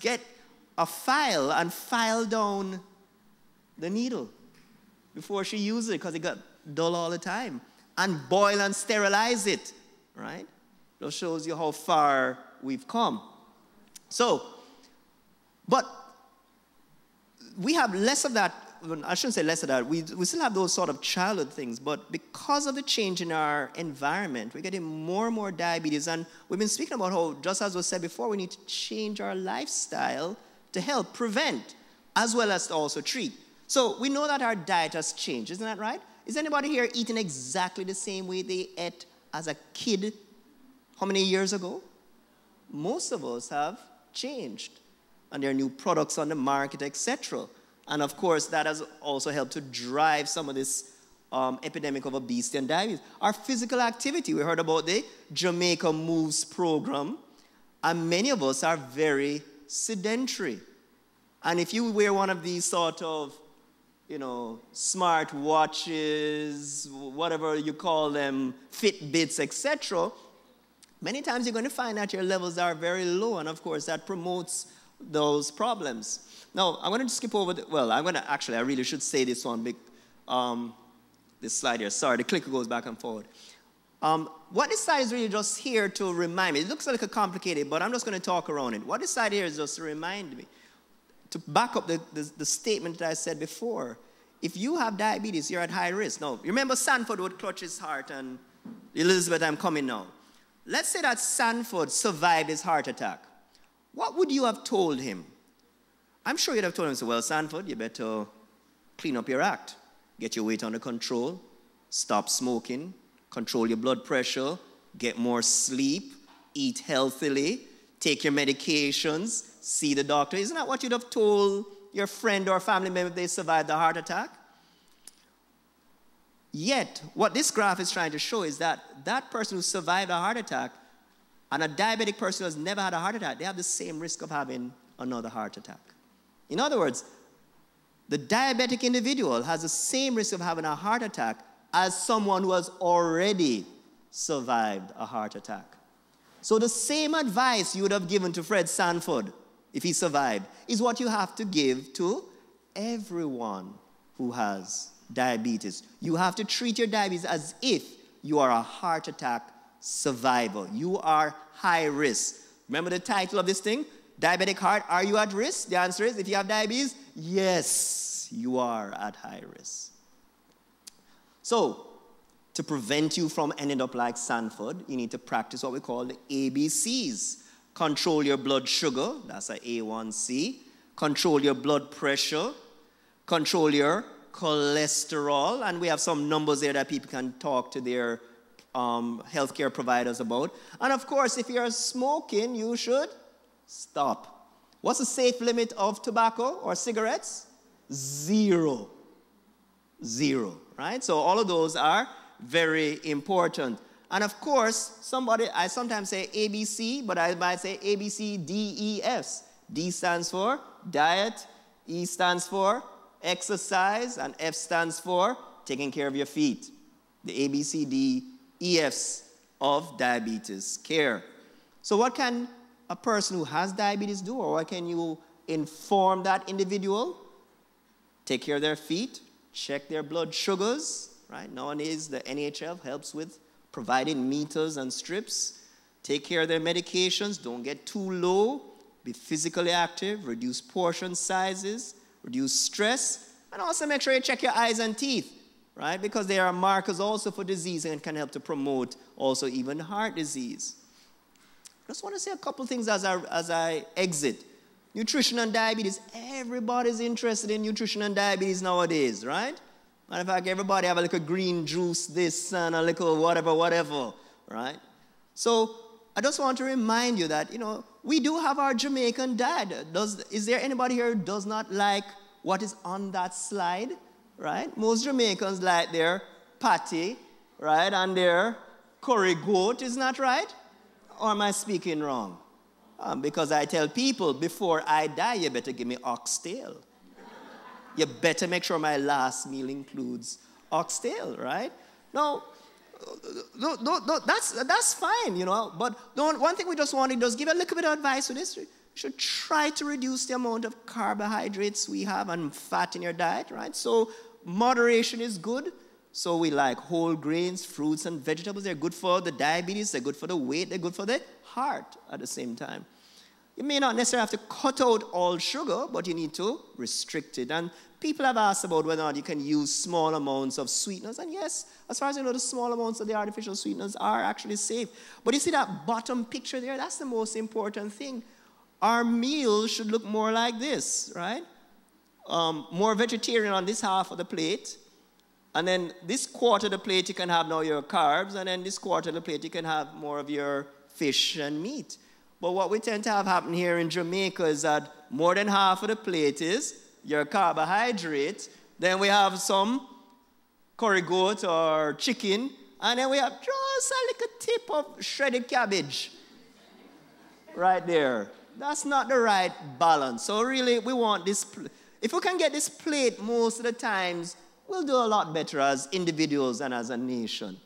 get a file and file down the needle before she uses it because it got dull all the time, and boil and sterilize it, right? That shows you how far we've come. So, but we have less of that. I shouldn't say less of that. We still have those sort of childhood things, but because of the change in our environment, we're getting more and more diabetes. And we've been speaking about how, just as was said before, we need to change our lifestyle to help prevent as well as to also treat. So we know that our diet has changed, isn't that right? Is anybody here eating exactly the same way they ate as a kid how many years ago? Most of us have changed, and there are new products on the market, etc. And of course, that has also helped to drive some of this epidemic of obesity and diabetes. Our physical activity, we heard about the Jamaica Moves program, and many of us are very sedentary. And if you wear one of these sort of, smart watches, whatever you call them, Fitbits, etc., many times you're going to find that your levels are very low, and of course that promotes those problems. Now, I'm going to skip over I really should say this one, this slide here. Sorry, the clicker goes back and forward. What this slide is really just here to remind me. It looks like a complicated, but I'm just going to talk around it. What this slide here is just to remind me, to back up the statement that I said before. If you have diabetes, you're at high risk. Now, remember Sanford would clutch his heart, and Elizabeth, I'm coming now. Let's say that Sanford survived his heart attack. What would you have told him? I'm sure you'd have told him, so, well, Sanford, you better clean up your act. Get your weight under control. Stop smoking. Control your blood pressure. Get more sleep. Eat healthily. Take your medications. See the doctor. Isn't that what you'd have told your friend or family member if they survived the heart attack? Yet, what this graph is trying to show is that that person who survived a heart attack and a diabetic person who has never had a heart attack, they have the same risk of having another heart attack. In other words, the diabetic individual has the same risk of having a heart attack as someone who has already survived a heart attack. So the same advice you would have given to Fred Sanford if he survived is what you have to give to everyone who has diabetes. You have to treat your diabetes as if you are a heart attack survivor. You are high risk. Remember the title of this thing? Diabetic heart, are you at risk? The answer is, if you have diabetes, yes, you are at high risk. So, to prevent you from ending up like Sanford, you need to practice what we call the ABCs. Control your blood sugar, that's a A1C. Control your blood pressure. Control your cholesterol. And we have some numbers there that people can talk to their healthcare providers about. And of course, if you're smoking, you should stop. What's the safe limit of tobacco or cigarettes? 0. 0, right? So all of those are very important. And of course, I sometimes say ABC, but I might say ABCDEF. D stands for diet, E stands for exercise, and F stands for taking care of your feet. The ABCDEFs of diabetes care. So what can a person who has diabetes do, or what can you inform that individual? Take care of their feet, check their blood sugars, right? Nowadays, the NHL helps with providing meters and strips. Take care of their medications, don't get too low, be physically active, reduce portion sizes, reduce stress, and also make sure you check your eyes and teeth, right? Because they are markers also for disease and can help to promote also even heart disease. I just want to say a couple things as I exit. Nutrition and diabetes. Everybody's interested in nutrition and diabetes nowadays, right? Matter of fact, everybody have a little green juice, this, and a little whatever, right? So I just want to remind you that, we do have our Jamaican diet. Is there anybody here who does not like what is on that slide, right? Most Jamaicans like their patty, right, and their curry goat, isn't that right? Or am I speaking wrong? Because I tell people, before I die, you better give me oxtail. You better make sure my last meal includes oxtail, right? No, that's fine, But one thing we just want to do is give a little bit of advice to this. you should try to reduce the amount of carbohydrates we have and fat in your diet, right? So moderation is good. So we like whole grains, fruits, and vegetables. They're good for the diabetes, they're good for the weight, they're good for the heart at the same time. You may not necessarily have to cut out all sugar, but you need to restrict it. And people have asked about whether or not you can use small amounts of sweeteners. And yes, as far as I know, the small amounts of the artificial sweeteners are actually safe. But you see that bottom picture there? That's the most important thing. Our meals should look more like this, right? More vegetarian on this half of the plate. And then this quarter of the plate, you can have now your carbs. And then this quarter of the plate, you can have more of your fish and meat. But what we tend to have happen here in Jamaica is that more than half of the plate is your carbohydrate. Then we have some curry goat or chicken. And then we have just a little tip of shredded cabbage right there. That's not the right balance. So really, we want this. If we can get this plate most of the times, we'll do a lot better as individuals and as a nation.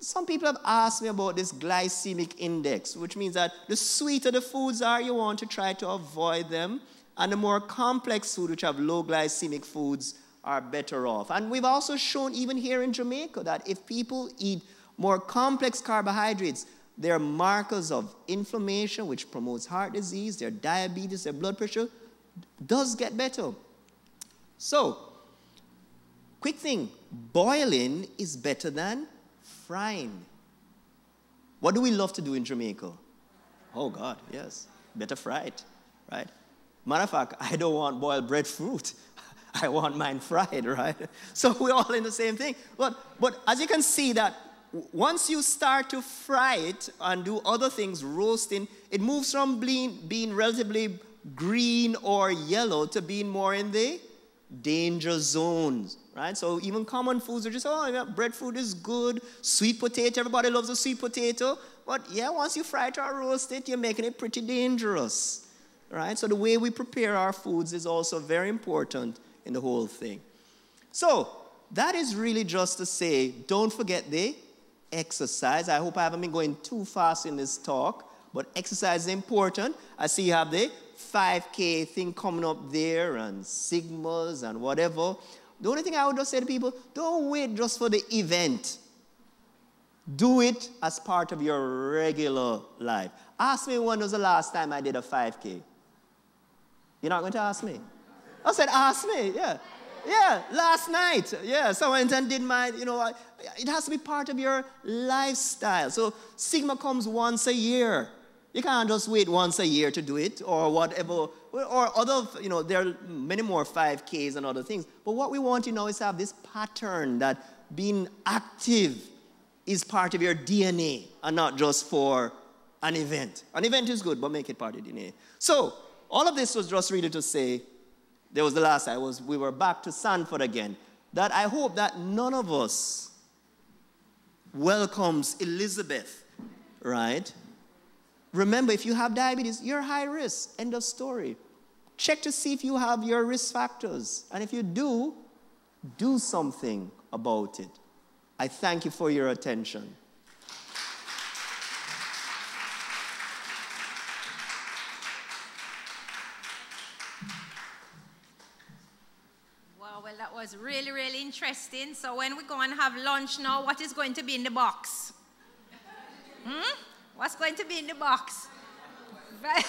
Some people have asked me about this glycemic index, which means that the sweeter the foods are, you want to try to avoid them. And the more complex food, which have low glycemic foods, are better off. And we've also shown, even here in Jamaica, that if people eat more complex carbohydrates, their markers of inflammation, which promotes heart disease, their diabetes, their blood pressure, does get better. So, quick thing, boiling is better than frying. What do we love to do in Jamaica? Oh God, yes, better fried, right? Matter of fact, I don't want boiled breadfruit. I want mine fried, right? So we're all in the same thing. But as you can see that once you start to fry it and do other things, roasting, it moves from being relatively green or yellow to being more in the danger zones, right? So even common foods are just, oh, yeah, breadfruit is good, sweet potato, everybody loves a sweet potato. But yeah, once you fry it or roast it, you're making it pretty dangerous, right? So the way we prepare our foods is also very important in the whole thing. So that is really just to say, don't forget the exercise. I hope I haven't been going too fast in this talk, but exercise is important. I see you have the 5K thing coming up there and Sigmas and whatever. The only thing I would just say to people, don't wait just for the event. Do it as part of your regular life. Ask me when was the last time I did a 5K. You're not going to ask me? I said, ask me, yeah. Yeah, last night. Yeah, so I went and did my, it has to be part of your lifestyle. So Sigma comes once a year. You can't just wait once a year to do it or whatever. Or other, there are many more 5Ks and other things. But what we want, is to have this pattern that being active is part of your DNA and not just for an event. An event is good, but make it part of DNA. So all of this was just really to say, there was the last time we were back to Sanford again, that I hope that none of us welcomes Elizabeth, right? Remember, if you have diabetes, you're high risk. End of story. Check to see if you have your risk factors. And if you do something about it. I thank you for your attention. Well, that was really, really interesting. So when we go and have lunch now, what is going to be in the box? What's going to be in the box? Yeah?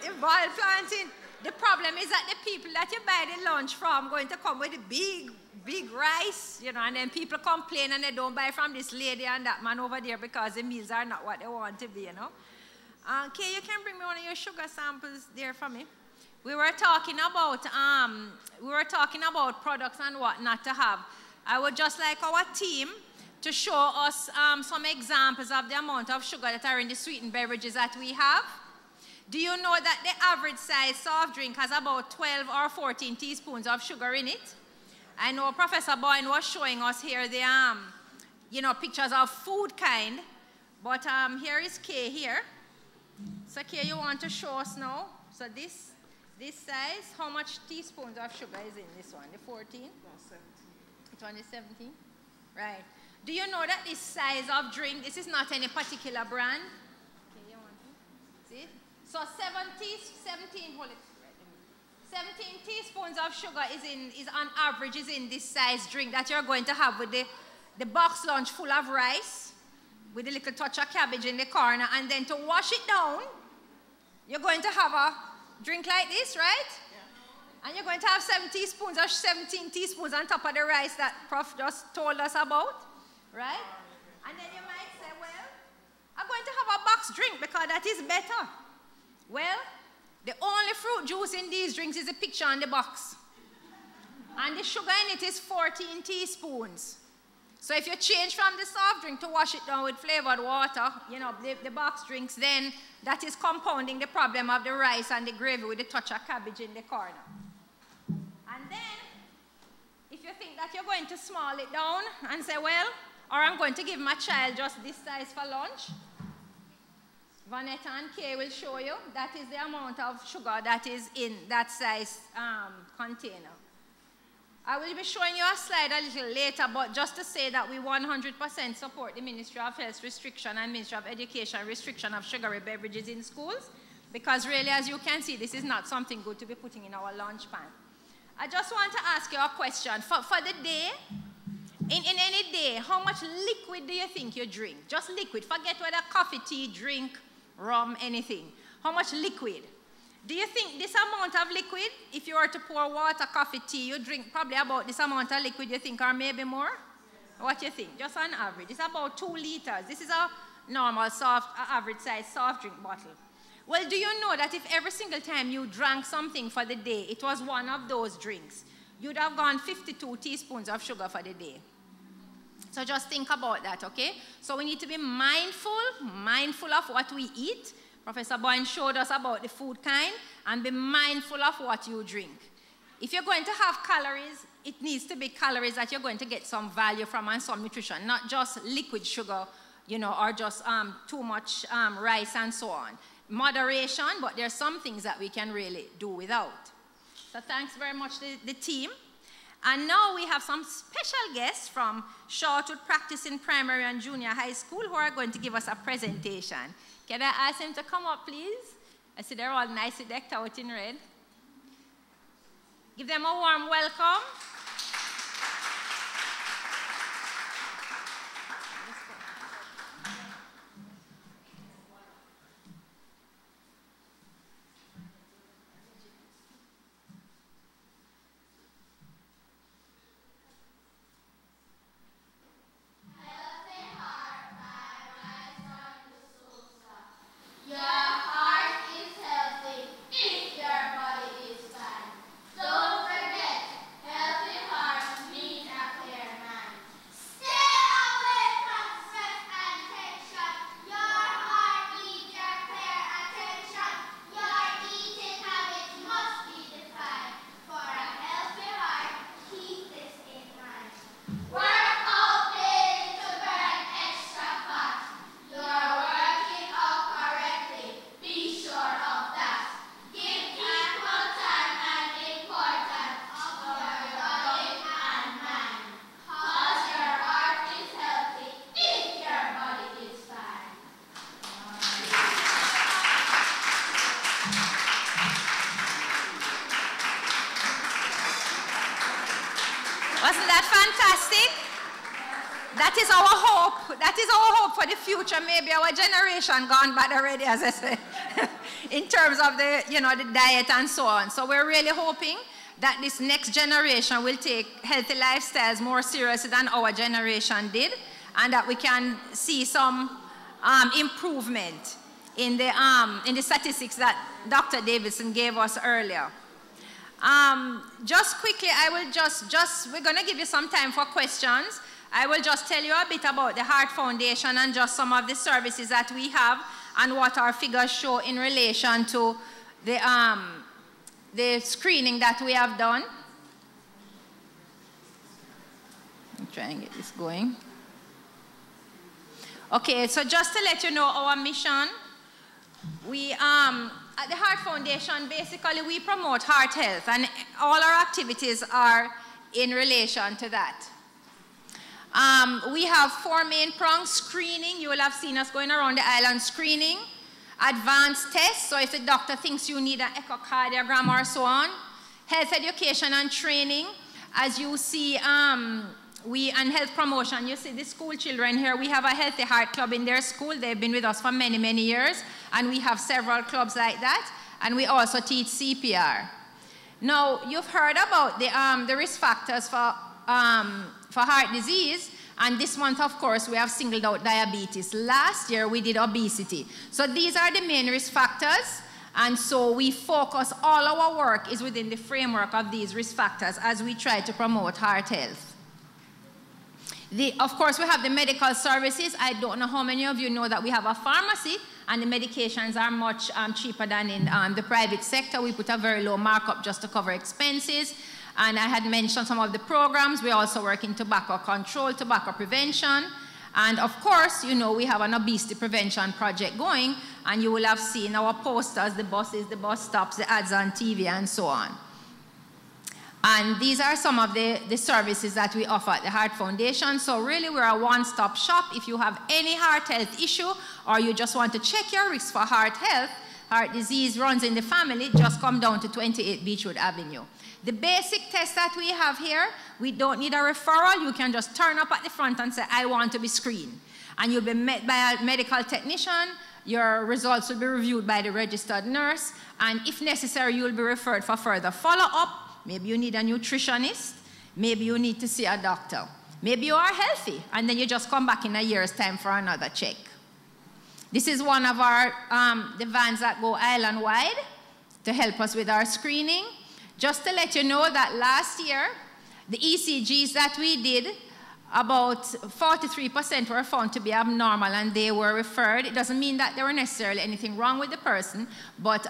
The boiled plantain. The problem is that the people that you buy the lunch from are going to come with a big rice, and then people complain and they don't buy from this lady and that man over there because the meals are not what they want to be, Okay, you can bring me one of your sugar samples there for me. We were talking about products and what not to have. I would just like our team to show us some examples of the amount of sugar that are in the sweetened beverages that we have. Do you know that the average size soft drink has about 12 or 14 teaspoons of sugar in it? I know Professor Boyne was showing us here the pictures of food kind, but here is Kay here. So Kay, you want to show us now? So this size, how much teaspoons of sugar is in this one? The 14? No, 17. It's only 17? Right. Do you know that this size of drink, this is not any particular brand? Okay, you see? So 17 teaspoons of sugar is on average is in this size drink that you're going to have with the box lunch full of rice with a little touch of cabbage in the corner, and then to wash it down, you're going to have a drink like this, right? Yeah. And you're going to have 17 teaspoons on top of the rice that Prof just told us about, right? And then you might say, well, I'm going to have a box drink because that is better. Well, the only fruit juice in these drinks is a picture on the box. And the sugar in it is 14 teaspoons. So if you change from the soft drink to wash it down with flavored water, you know, the box drinks, then that is compounding the problem of the rice and the gravy with a touch of cabbage in the corner. And then, if you think that you're going to small it down and say, well, or I'm going to give my child just this size for lunch, Vanetta and Kay will show you that is the amount of sugar that is in that size container. I will be showing you a slide a little later, but just to say that we 100% support the Ministry of Health's restriction and Ministry of Education restriction of sugary beverages in schools, because really, as you can see, this is not something good to be putting in our lunch pan. I just want to ask you a question. For the day, in any day, how much liquid do you think you drink? Just liquid. Forget whether coffee, tea, drink, rum, anything. How much liquid? Do you think this amount of liquid, if you were to pour water, coffee, tea, you drink probably about this amount of liquid, you think, or maybe more? Yes. What do you think? Just on average. It's about 2 liters. This is a normal, average size soft drink bottle. Well, do you know that if every single time you drank something for the day, it was one of those drinks, you'd have gone 52 teaspoons of sugar for the day. So just think about that, okay? So we need to be mindful of what we eat. Professor Boyne showed us about the food kind, and be mindful of what you drink. If you're going to have calories, it needs to be calories that you're going to get some value from and some nutrition, not just liquid sugar, you know, or just too much rice and so on. Moderation, but there's some things that we can really do without. So thanks very much to the team. And now we have some special guests from Shortwood Practicing Primary and Junior High School who are going to give us a presentation. Can I ask them to come up, please? I see they're all nicely decked out in red. Give them a warm welcome. Wasn't that fantastic? That is our hope. That is our hope for the future. Maybe our generation gone bad already, as I said, in terms of the, you know, the diet and so on. So we're really hoping that this next generation will take healthy lifestyles more seriously than our generation did, and that we can see some improvement in the statistics that Dr. Davidson gave us earlier. Just quickly, I will we're going to give you some time for questions. I will just tell you a bit about the Heart Foundation and just some of the services that we have and what our figures show in relation to the screening that we have done. I'll try and get this going. Okay, so just to let you know our mission, we at the Heart Foundation, basically we promote heart health, and all our activities are in relation to that. We have 4 main prongs: screening. You will have seen us going around the island screening. Advanced tests, so if the doctor thinks you need an echocardiogram or so on. Health education and training. As you see, and health promotion. You see the school children here, we have a Healthy Heart Club in their school. They've been with us for many, many years, and we have several clubs like that, and we also teach CPR. Now, you've heard about the risk factors for heart disease, and this month, of course, we have singled out diabetes. Last year, we did obesity. So these are the main risk factors, and so we focus, all our work is within the framework of these risk factors as we try to promote heart health. Of course, we have the medical services. I don't know how many of you know that we have a pharmacy, and the medications are much cheaper than in the private sector. We put a very low markup just to cover expenses. And I had mentioned some of the programs. We also work in tobacco control, tobacco prevention. And of course, you know, we have an obesity prevention project going, and you will have seen our posters, the buses, the bus stops, the ads on TV, and so on. And these are some of the services that we offer at the Heart Foundation. So really, we're a one-stop shop. If you have any heart health issue, or you just want to check your risk for heart health, heart disease runs in the family, just come down to 28 Beechwood Avenue. The basic test that we have here, we don't need a referral. You can just turn up at the front and say, I want to be screened. And you'll be met by a medical technician. Your results will be reviewed by the registered nurse. And if necessary, you'll be referred for further follow-up. Maybe you need a nutritionist. Maybe you need to see a doctor. Maybe you are healthy, and then you just come back in a year's time for another check. This is one of our the vans that go island-wide to help us with our screening. Just to let you know that last year, the ECGs that we did, about 43% were found to be abnormal, and they were referred. It doesn't mean that there were necessarily anything wrong with the person, but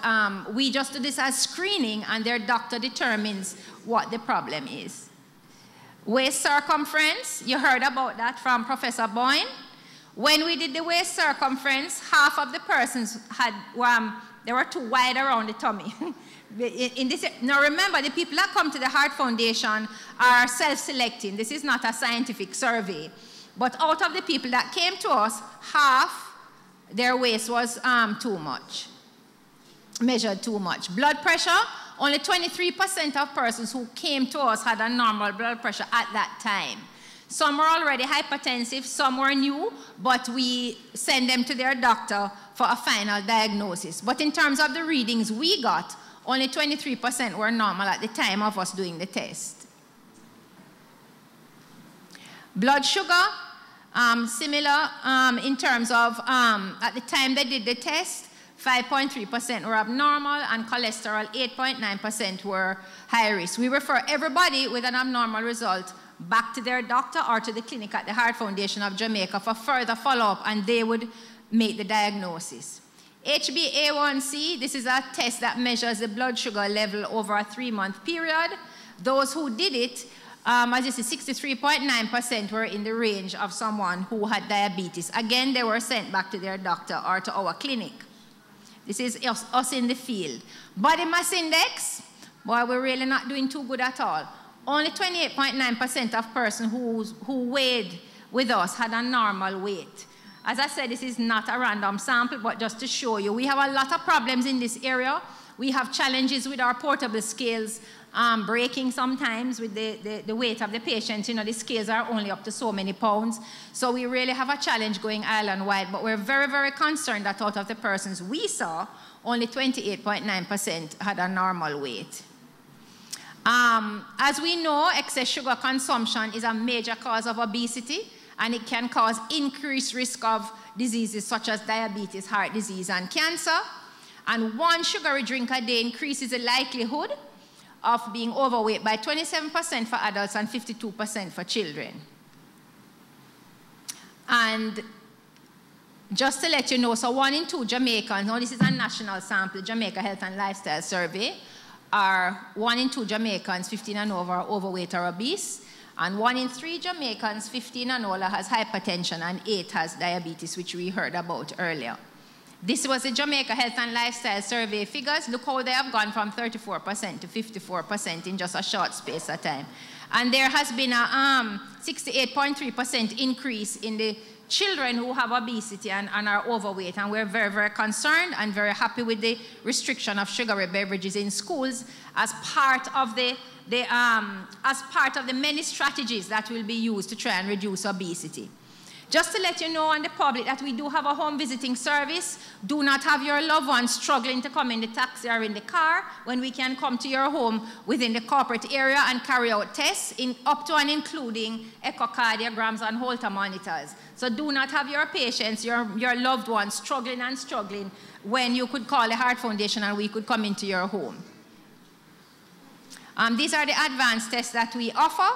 we just do this as screening, and their doctor determines what the problem is. Waist circumference, you heard about that from Professor Boyne. When we did the waist circumference, half of the persons had, they were too wide around the tummy. Now remember, the people that come to the Heart Foundation are self-selecting. This is not a scientific survey. But out of the people that came to us, half their waist was too much, measured too much. Blood pressure, only 23% of persons who came to us had a normal blood pressure at that time. Some were already hypertensive, some were new, but we send them to their doctor for a final diagnosis. But in terms of the readings we got, only 23% were normal at the time of us doing the test. Blood sugar, similar in terms of at the time they did the test, 5.3% were abnormal, and cholesterol, 8.9% were high risk. We refer everybody with an abnormal result back to their doctor or to the clinic at the Heart Foundation of Jamaica for further follow-up, and they would make the diagnosis. HbA1c, this is a test that measures the blood sugar level over a 3-month period. Those who did it, as you see, 63.9% were in the range of someone who had diabetes. Again, they were sent back to their doctor or to our clinic. This is us in the field. Body mass index, boy, we're really not doing too good at all. Only 28.9% of persons who weighed with us had a normal weight. As I said, this is not a random sample, but just to show you, we have a lot of problems in this area. We have challenges with our portable scales breaking sometimes with the weight of the patient. You know, the scales are only up to so many pounds. So we really have a challenge going island-wide, but we're very, very concerned that out of the persons we saw, only 28.9% had a normal weight. As we know, excess sugar consumption is a major cause of obesity, and it can cause increased risk of diseases such as diabetes, heart disease, and cancer. And one sugary drink a day increases the likelihood of being overweight by 27% for adults and 52% for children. And just to let you know, so 1 in 2 Jamaicans, now this is a national sample, Jamaica Health and Lifestyle Survey, are 1 in 2 Jamaicans 15 and over are overweight or obese. And 1 in 3 Jamaicans 15 and older has hypertension, and 8 has diabetes, which we heard about earlier. This was the Jamaica Health and Lifestyle Survey figures. Look how they have gone from 34% to 54% in just a short space of time. And there has been a 68.3% increase in the children who have obesity and are overweight, and we're very, very concerned and very happy with the restriction of sugary beverages in schools as part of the many strategies that will be used to try and reduce obesity. Just to let you know and the public that we do have a home visiting service. Do not have your loved ones struggling to come in the taxi or in the car when we can come to your home within the corporate area and carry out tests up to and including echocardiograms and Holter monitors. So do not have your patients, your loved ones struggling when you could call the Heart Foundation and we could come into your home. These are the advanced tests that we offer.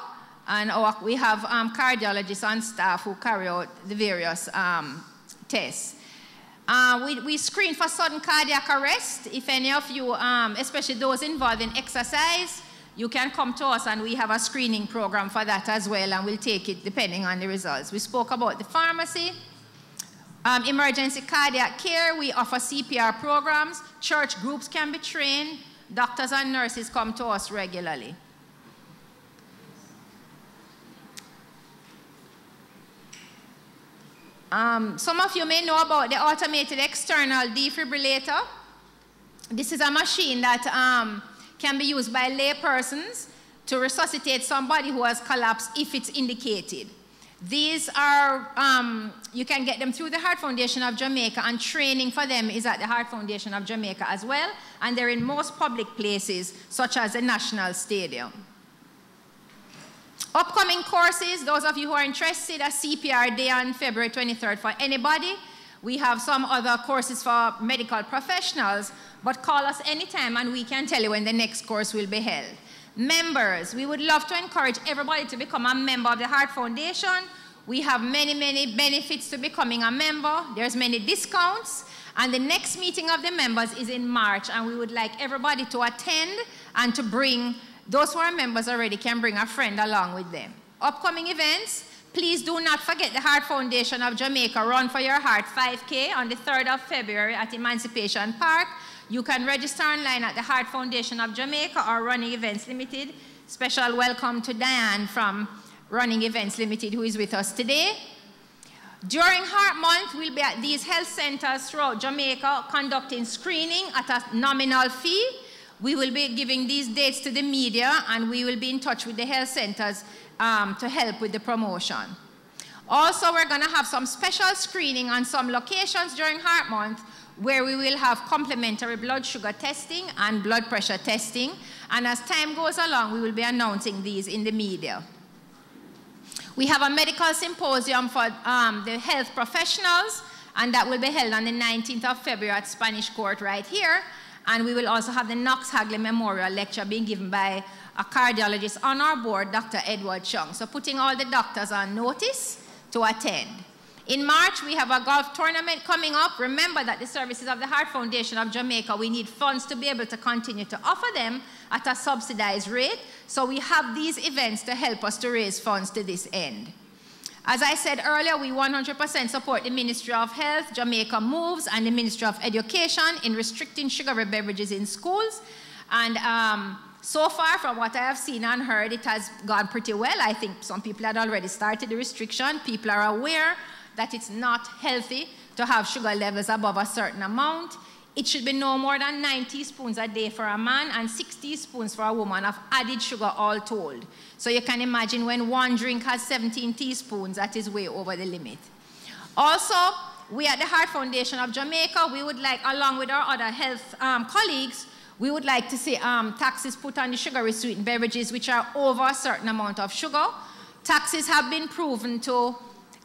And we have cardiologists on staff who carry out the various tests. We screen for sudden cardiac arrest. If any of you, especially those involved in exercise, you can come to us and we have a screening program for that as well, and we'll take it depending on the results. We spoke about the pharmacy. Emergency cardiac care, we offer CPR programs. Church groups can be trained. Doctors and nurses come to us regularly. Some of you may know about the automated external defibrillator. This is a machine that can be used by lay persons to resuscitate somebody who has collapsed if it's indicated. These are, you can get them through the Heart Foundation of Jamaica, and training for them is at the Heart Foundation of Jamaica as well, and they're in most public places, such as the National Stadium. Upcoming courses, those of you who are interested, a CPR Day on February 23rd for anybody. We have some other courses for medical professionals, but call us anytime and we can tell you when the next course will be held. Members, we would love to encourage everybody to become a member of the Heart Foundation. We have many, many benefits to becoming a member. There's many discounts, and the next meeting of the members is in March, and we would like everybody to attend and to bring. Those who are members already can bring a friend along with them. Upcoming events, please do not forget the Heart Foundation of Jamaica Run for Your Heart 5K on the 3rd of February at Emancipation Park. You can register online at the Heart Foundation of Jamaica or Running Events Limited. Special welcome to Diane from Running Events Limited, who is with us today. During Heart Month, we'll be at these health centers throughout Jamaica conducting screening at a nominal fee. We will be giving these dates to the media, and we will be in touch with the health centers to help with the promotion. Also, we're going to have some special screening on some locations during Heart Month where we will have complimentary blood sugar testing and blood pressure testing. And as time goes along, we will be announcing these in the media. We have a medical symposium for the health professionals, and that will be held on the 19th of February at Spanish Court right here. And we will also have the Knox Hagley Memorial Lecture being given by a cardiologist on our board, Dr. Edward Chung. So putting all the doctors on notice to attend. In March, we have a golf tournament coming up. Remember that the services of the Heart Foundation of Jamaica, we need funds to be able to continue to offer them at a subsidized rate. So we have these events to help us to raise funds to this end. As I said earlier, we 100% support the Ministry of Health, Jamaica Moves, and the Ministry of Education in restricting sugary beverages in schools. And so far, from what I have seen and heard, it has gone pretty well. I think some people had already started the restriction. People are aware that it's not healthy to have sugar levels above a certain amount. It should be no more than 9 teaspoons a day for a man and 6 teaspoons for a woman of added sugar all told. So you can imagine when one drink has 17 teaspoons, that is way over the limit. Also, we at the Heart Foundation of Jamaica, we would like, along with our other health colleagues, we would like to see taxes put on the sugary sweetened beverages which are over a certain amount of sugar. Taxes have been proven to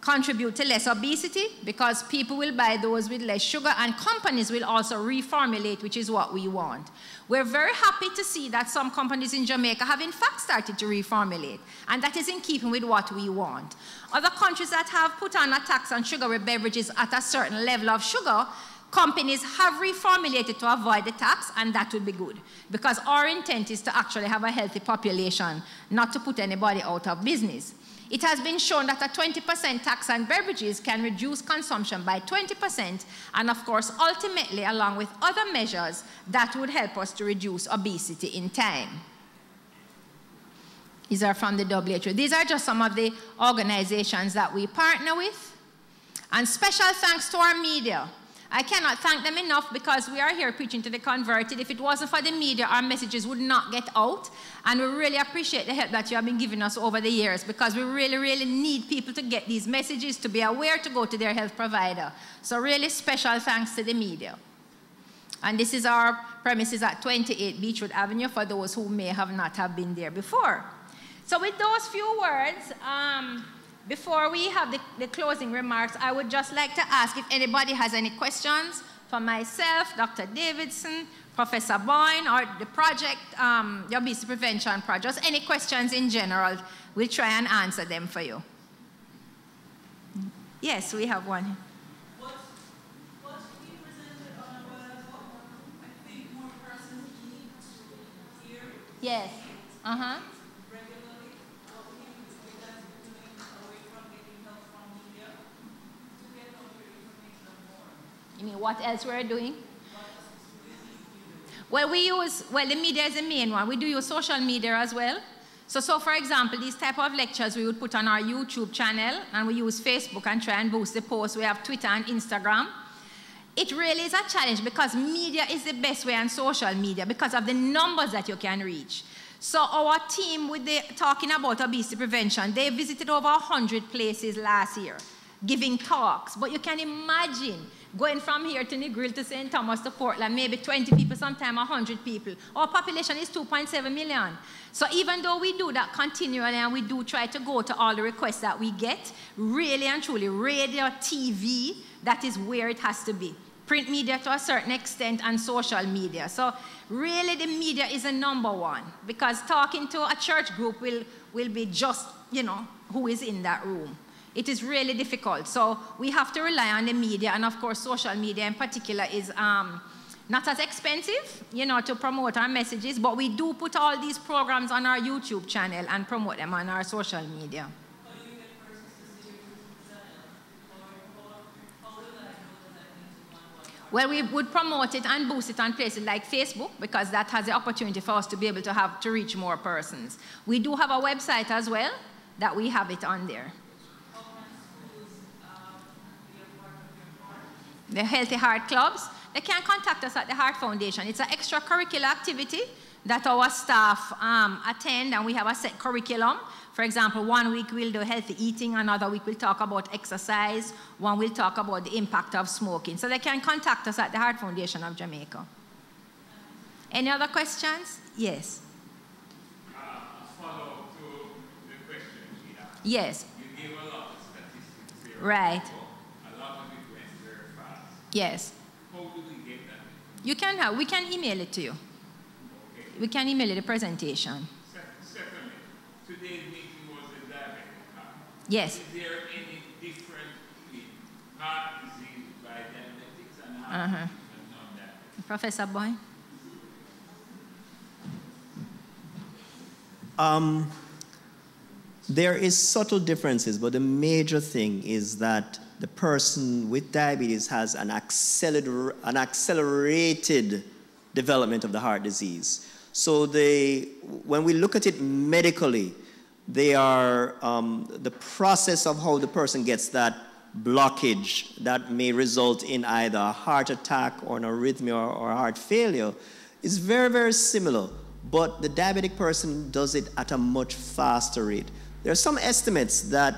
contribute to less obesity because people will buy those with less sugar, and companies will also reformulate, which is what we want. We're very happy to see that some companies in Jamaica have in fact started to reformulate, and that is in keeping with what we want. Other countries that have put on a tax on sugary beverages at a certain level of sugar, companies have reformulated to avoid the tax, and that would be good because our intent is to actually have a healthy population, not to put anybody out of business. It has been shown that a 20% tax on beverages can reduce consumption by 20%, and of course, ultimately, along with other measures, that would help us to reduce obesity in time. These are from the WHO. These are just some of the organizations that we partner with. And special thanks to our media. I cannot thank them enough because we are here preaching to the converted. If it wasn't for the media, our messages would not get out. And we really appreciate the help that you have been giving us over the years because we really, really need people to get these messages, to be aware to go to their health provider. So really special thanks to the media. And this is our premises at 28 Beechwood Avenue for those who may have not have been there before. So with those few words, before we have the closing remarks, I would just like to ask if anybody has any questions for myself, Dr. Davidson, Professor Boyne, or the project, the obesity prevention project. Just any questions in general, we'll try and answer them for you. Yes, we have one. What's being presented on a website? I think more persons need to hear. Yes. Uh-huh. You mean what else we're doing? Well, the media is the main one. We do use social media as well. So for example, these type of lectures we would put on our YouTube channel, and we use Facebook and try and boost the posts. We have Twitter and Instagram. It really is a challenge because media is the best way on social media because of the numbers that you can reach. So our team, talking about obesity prevention, they visited over 100 places last year, giving talks. But you can imagine going from here to Negril to St. Thomas to Portland, maybe 20 people, sometimes 100 people. Our population is 2.7 million. So even though we do that continually and we do try to go to all the requests that we get, really and truly, radio, TV, that is where it has to be. Print media to a certain extent and social media. So really the media is a number one because talking to a church group will be just, who is in that room. It is really difficult. So we have to rely on the media, and of course social media in particular is not as expensive, to promote our messages, but we do put all these programs on our YouTube channel and promote them on our social media. How do you get persons to see your YouTube channel? How will I know that I need to go? Well, we would promote it and boost it on places like Facebook because that has the opportunity for us to be able to reach more persons. We do have a website as well that we have it on there. The Healthy Heart Clubs, they can contact us at the Heart Foundation. It's an extracurricular activity that our staff attend, and we have a set curriculum. For example, one week we'll do healthy eating, another week we'll talk about exercise, one we'll talk about the impact of smoking. So they can contact us at the Heart Foundation of Jamaica. Any other questions? Yes. A follow-up to the question she asked. Yes. You gave a lot of statistics here. Right. Yes. How do we get that? We can email it to you. Okay. We can email you the presentation. Secondly, today's meeting was a diabetic heart. Yes. Is there any difference between heart disease by diabetics and heart disease and non-diabetics? Professor Boyne? There is subtle differences, but the major thing is that the person with diabetes has an accelerated development of the heart disease. So when we look at it medically, they are the process of how the person gets that blockage that may result in either a heart attack or an arrhythmia or heart failure is very, very similar. But the diabetic person does it at a much faster rate. There are some estimates that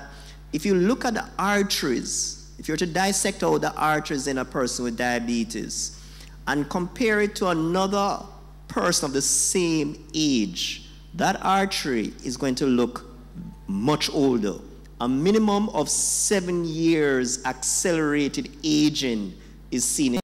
if you look at the arteries, if you were to dissect out the arteries in a person with diabetes and compare it to another person of the same age, that artery is going to look much older. A minimum of 7 years accelerated aging is seen